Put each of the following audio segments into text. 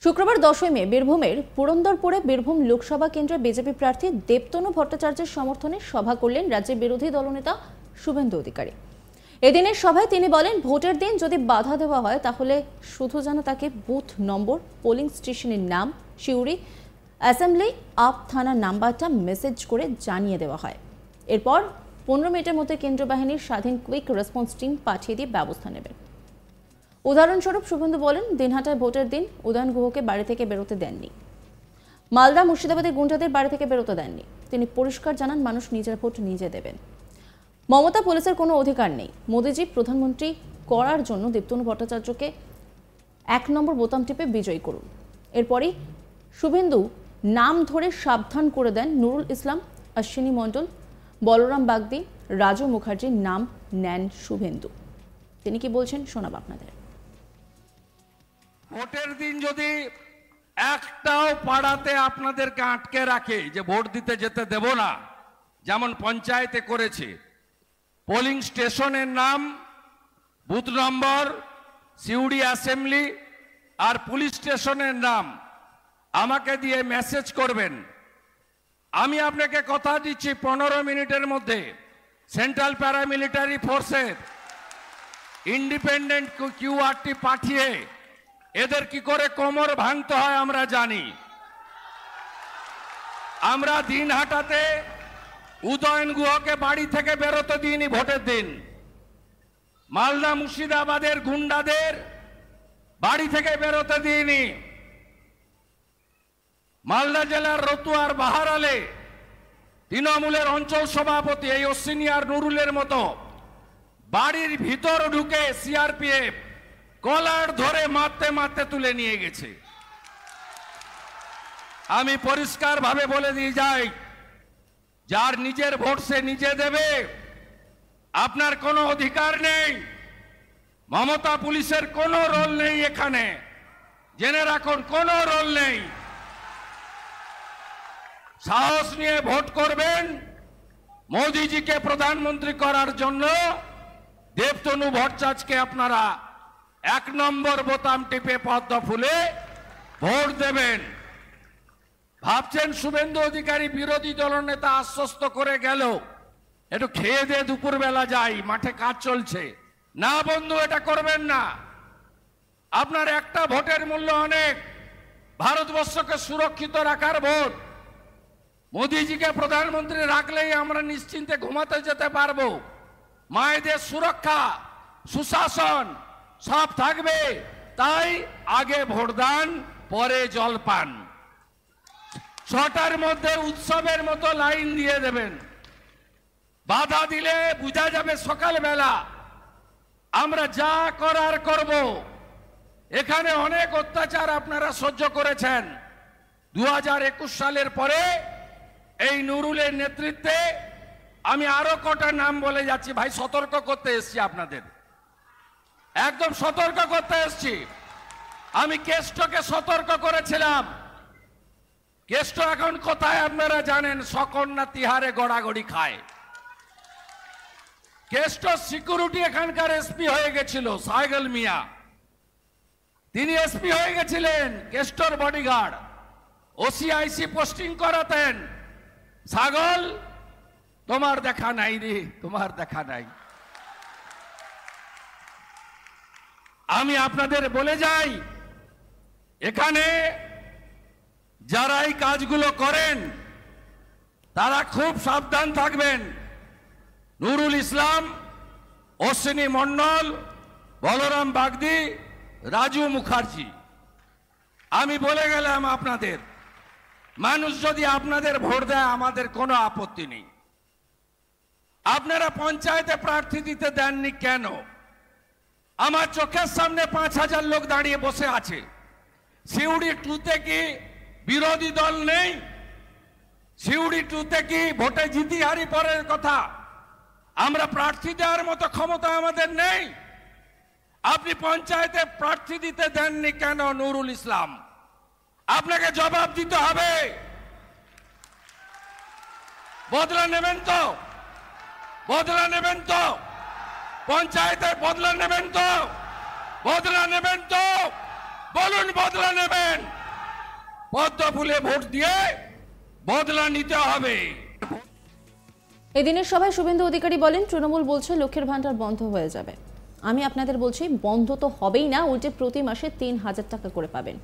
শুক্রবার 10ই মে বীরভূমের পুরন্দরপুরে বীরভূম লোকসভা কেন্দ্রে বিজেপি প্রার্থী দেবতনু ভট্টাচার্যের সমর্থনে সভা করলেন রাজ্যের বিরোধী দলনেতা শুভেন্দু অধিকারী। এদিনের সভায় তিনি বলেন, ভোটের দিন যদি বাধা দেওয়া হয় তাহলে শুধু যেন তাকে বুথ নম্বর, পোলিং স্টেশনের নাম, সিউড়ি অ্যাসেম্বলি আপ থানার নাম্বারটা মেসেজ করে জানিয়ে দেওয়া হয়। এরপর 15 মিনিটের মধ্যে কেন্দ্রীয় বাহিনীর স্বাধীন কুইক রেসপন্স টিম পাঠিয়ে দিয়ে ব্যবস্থা নেবেন। উদাহরণস্বরূপ শুভেন্দু বলেন, দিনহাটায় ভোটের দিন উদয়ন গুহকে বাড়ি থেকে বেরোতে দেননি। মালদা মুর্শিদাবাদে গুন্ডাদের বাড়ি থেকে বেরোতে দেননি। তিনি পরিষ্কার জানান, মানুষ নিজের ভোট নিজে দেবেন। মমতা পুলিশের কোনো অধিকার নেই। মোদিজি প্রধানমন্ত্রী করার জন্য দেবতনু ভট্টাচার্যকে 1 নম্বর বোতাম টিপে বিজয়ী করুন। এরপরই শুভেন্দু নাম ধরে সাবধান করে দেন নুরুল ইসলাম, অশ্বিনী মণ্ডল, বলরাম বাগদি, রাজু মুখার্জির নাম নেন শুভেন্দু। তিনি কি বলছেন শোনাব আপনাদের। ভোটের দিন যদি একটাও পাড়াতে আপনাদেরকে আটকে রাখে যে ভোট দিতে যেতে দেব না, যেমন পঞ্চায়েতে করেছে, পোলিং স্টেশনের নাম, বুথ নম্বর, সিউড়ি অ্যাসেম্বলি আর পুলিশ স্টেশনের নাম আমাকে দিয়ে মেসেজ করবেন। আমি আপনাকে কথা দিচ্ছি 15 মিনিটের মধ্যে সেন্ট্রাল প্যারামিলিটারি ফোর্সের ইন্ডিপেন্ডেন্ট কিউআরটি পাঠিয়ে এদের কি করে কোমর ভাঙতে হয় আমরা জানি। আমরা দিনহাটাতে উদয়ন গুহকে বাড়ি থেকে বেরোতে দিইনি ভোটের দিন। মালদা মুর্শিদাবাদের গুন্ডাদের বাড়ি থেকে বেরোতে দিইনি। মালদা জেলার রতুয়ার বাহারালে তৃণমূলের অঞ্চল সভাপতি এই অশ্বিনী আর নুরুলের মতো বাড়ির ভিতর ঢুকে সিআরপিএফ কলার ধরে মারতে মারতে তুলে নিয়ে গেছে। আমি পরিষ্কার ভাবে বলে দিয়ে যাই, যার নিজের ভোট সে নিজে দেবে। আপনার কোনো অধিকার নেই। মমতা পুলিশের কোনো রোল নেই এখানে, জেনে রাখুন, কোনো রোল নেই। সাহস নিয়ে ভোট করবেন। মোদিজিকে প্রধানমন্ত্রী করার জন্য দেবতনু ভট্টাচার্যকে আপনারা 1 নম্বর বোতাম টিপে পদ্ম ফুলে ভোট দেবেন। ভাবছেন শুভেন্দু অধিকারী বিরোধী দলনেতা আশ্বস্ত করে গেল একটু খেয়ে দিয়ে দুপুরবেলা যাই, মাঠে কাজ চলছে। না বন্ধু, এটা করবেন না। আপনার একটা ভোটের মূল্য অনেক। ভারতবর্ষকে সুরক্ষিত রাখার ভোট। মোদিজিকে প্রধানমন্ত্রী রাখলেই আমরা নিশ্চিন্তে ঘুমাতে যেতে পারবো। মায়েদের সুরক্ষা, সুশাসন সব থাকবে। তাই আগে ভোটদান, পরে জলপান। 6টার মধ্যে উৎসবের মতো লাইন দিয়ে দেবেন। বাধা দিলে বোঝা যাবে সকালবেলা আমরা যা করার করব। এখানে অনেক অত্যাচার আপনারা সহ্য করেছেন। 2021 সালের পরে এই নুরুলের নেতৃত্বে আমি আরো কটা নাম বলে যাচ্ছি। ভাই, সতর্ক করতে এসছি আপনাদের, একদম সতর্ক করতে এসছি। আমি কেষ্টকে সতর্ক করেছিলাম। কেষ্ট এখন কোথায় আপনারা জানেন? সকন্যা তিহারে গড়াগড়ি খায়। কেষ্ট সিকিউরিটি এখানকার এসপি হয়ে গেছিল, সাইগল মিয়া। তিনি এসপি হয়ে গেছিলেন, কেষ্টর বডিগার্ড। ওসিআইসি পোস্টিং করাতেন। ছাগল, তোমার দেখা নাই রে, তোমার দেখা নাই। আমি আপনাদের বলে যাই, এখানে যারা এই কাজগুলো করেন তারা খুব সাবধান থাকবেন। নুরুল ইসলাম, অশ্বিনী মণ্ডল, বলরাম বাগদি, রাজু মুখার্জি, আমি বলে গেলাম আপনাদের। মানুষ যদি আপনাদের ভোট দেয় আমাদের কোনো আপত্তি নেই। আপনারা পঞ্চায়েতে প্রার্থী দিতে দেননি কেন? আমার চোখের সামনে 5000 লোক দাঁড়িয়ে বসে আছে। সিউড়ি 2তে কি বিরোধী দল নেই? সিউড়ি 2তে কি ভোটে জিতি হারি পরের কথা, আমরা প্রার্থী দেওয়ার মতো ক্ষমতা আমাদের নেই? আপনি পঞ্চায়েতে প্রার্থী দিতে দেননি কেন নুরুল ইসলাম? আপনাকে জবাব দিতে হবে। বদলা নেবেন তো? বদলা নেবেন তো? পঞ্চায়েতে বদলা নেবেন তো? বদলা নেবেন তো? বলুন বদলা নেবেন, পদ্ম ফুলে ভোট দিয়ে বদলা নিতে হবে। এদিনের সভায় শুভেন্দু অধিকারী বলেন, তৃণমূল বলছে লক্ষ্মীর ভান্ডার বন্ধ হয়ে যাবে। আমি আপনাদের বলছি বন্ধ তো হবেই না, উল্টে প্রতি মাসে 3,000 টাকা করে পাবেন।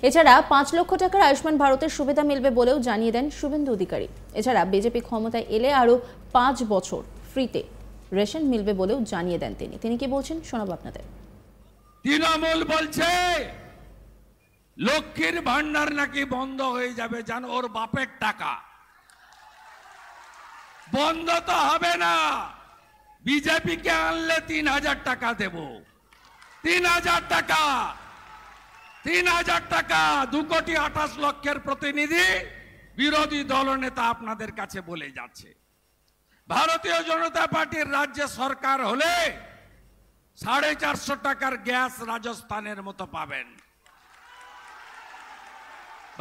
এছাড়া 5 লক্ষ টাকার আয়ুষ্মান ভারতের সুবিধা মিলবে বলেও জানিয়ে দেন শুভেন্দু অধিকারী। এছাড়া বিজেপি ক্ষমতায় এলে আরো 5 বছর ফ্রিতে রেশন মিলবে বলেও জানিয়ে দেন তিনি কি বলছেন শোনাবো আপনাদের। তৃণমূল বলছে লক্ষ্মীর ভান্ডার নাকি বন্ধ হয়ে যাবে, জানো ওর বাপের টাকা। বন্ধ তো হবে না, বিজেপিকে আনলে 3,000 টাকা দেব। 3,000 টাকা, 3,000 টাকা, 2,28,00,000 প্রতিনিধি বিরোধী দলনেতা আপনাদের কাছে বলে যাচ্ছে। ভারতীয় জনতা পার্টির রাজ্য সরকার হলে 450 টাকার গ্যাস রাজস্থানের মতো পাবেন।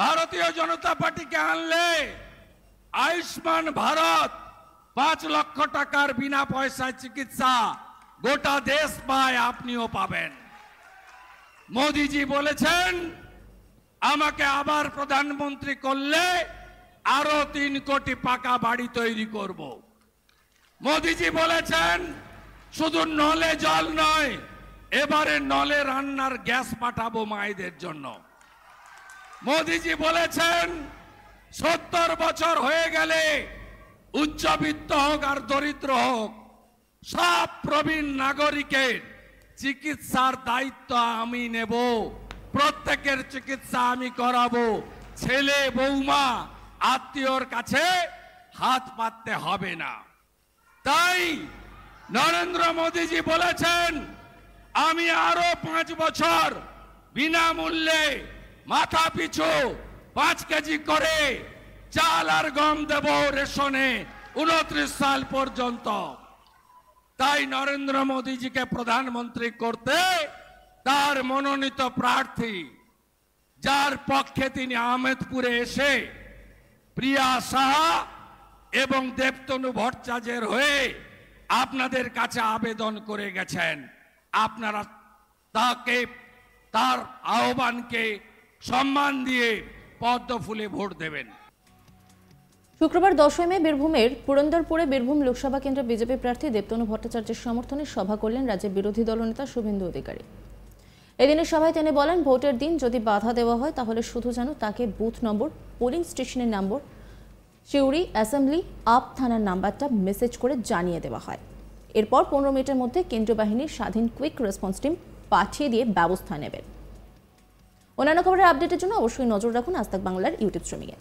ভারতীয় জনতা পার্টিকে আনলে আয়ুষ্মান ভারত 5 লক্ষ টাকার বিনা পয়সায় চিকিৎসা গোটা দেশ পায়, আপনিও পাবেন। মোদিজি বলেছেন আমাকে আবার প্রধানমন্ত্রী করলে আরো 3 কোটি পাকা বাড়ি তৈরি করব। মোদিজি বলেছেন শুধু নলে জল নয়, এবারে নলে রান্নার গ্যাস পাঠাবো মায়েদের জন্য। মোদিজি বলেছেন 70 বছর হয়ে গেলে উচ্চবিত্ত হোক আর দরিদ্র হোক, সব প্রবীণ নাগরিকের চিকিৎসার দায়িত্ব আমি নেব, প্রত্যেকের চিকিৎসা আমি করাবো। ছেলে বৌমা আত্মীয়র কাছে হাত পাততে হবে না। তাই নরেন্দ্র মোদীজি বলেছেন আমি আরো 5 বছর বিনামূল্যে মাথা পিছু 5 কেজি করে চাল আর গম দেব রেশনে 29 সাল পর্যন্ত। তাই নরেন্দ্র মোদীজিকে প্রধানমন্ত্রী করতে তার মনোনীত প্রার্থী, যার পক্ষে তিনি আহমেদপুরে এসে প্রিয়া সাহা এবং দেবতনু ভট্টাচার্যের হয়ে আপনাদের কাছে আবেদন করে গেছেন, আপনারা তাকে তার আহ্বানকে সম্মান দিয়ে পদ্ম ফুলে ভোট দেবেন। শুক্রবার 10 মে বীরভূমের পুরন্দরপুরে বীরভূম লোকসভা কেন্দ্রে বিজেপি প্রার্থী দেবতনু ভট্টাচার্যের সমর্থনে সভা করলেন রাজ্যের বিরোধী দলনেতা শুভেন্দু অধিকারী। এদিনের সভায় তিনি বলেন, ভোটের দিন যদি বাধা দেওয়া হয় তাহলে শুধু যেন তাকে বুথ নম্বর, পোলিং স্টেশনের নম্বর, শিউরি অ্যাসেম্বলি আপ থানার নাম্বারটা মেসেজ করে জানিয়ে দেওয়া হয়। এরপর 15 মিনিটের মধ্যে কেন্দ্রীয় বাহিনীর স্বাধীন কুইক রেসপন্স টিম পাঠিয়ে দিয়ে ব্যবস্থা নেবেন। অন্যান্য খবরের আপডেটের জন্য অবশ্যই নজর রাখুন আজ তাক বাংলার ইউটিউব স্ট্রিমিংয়ে।